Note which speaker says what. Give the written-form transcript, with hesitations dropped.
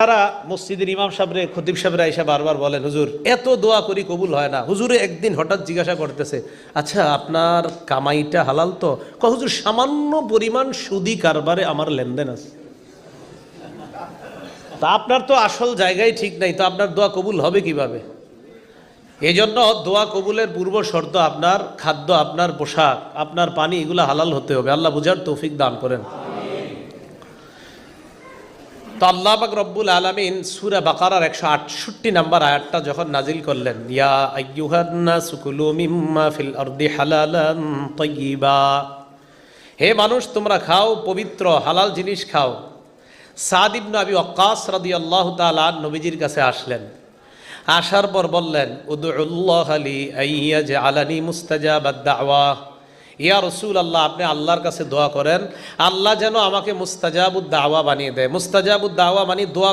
Speaker 1: তারা মসজিদের ইমাম সাহেবরে খতিব সাহেবরা এসে বারবার বলেন, হুজুর এত দোয়া করি কবুল হয় না। হুজুরে একদিন হঠাৎ জিজ্ঞাসা করতেছে, আচ্ছা আপনার কামাইটা হালাল তো? হুজুর সামান্য পরিমাণ সুদি কারবারে আমার লেনদেন আছে। তা আপনার তো আসল জায়গায় ঠিক নাই, তো আপনার দোয়া কবুল হবে কিভাবে? এই জন্য দোয়া কবুলের পূর্ব শর্ত আপনার খাদ্য, আপনার পোশাক, আপনার পানি, এগুলো হালাল হতে হবে। আল্লাহ বুঝার তৌফিক দান করেন। তো আল্লাহ পাক রব্বুল আলামিন সূরা বাকারার 168 নম্বর আয়াতটা যখন নাজিল করলেন, ইয়া আইয়ুহান নাসু কুলু মিম্মা ফিল আরদি হালালান তাইয়্যিবা, হে মানুষ তোমরা খাও, পবিত্র হালাল জিনিস খাও। সাদ ইবনে আবি ওয়াক্কাস রাদিয়াল্লাহু তাআলা নবীজির কাছে আসলেন। আসার পর বললেন, উদউল্লাহ লি আইয়াজআলানি মুস্তাজাবাদ দাওয়া, ইয়া রাসূলুল্লাহ, আপনি আল্লাহর কাছে দোয়া করেন আল্লাহ যেন আমাকে মুস্তাজাবুদ দাওয়া বানিয়ে দেয়। মুস্তাজাবুদ দাওয়া মানে দোয়া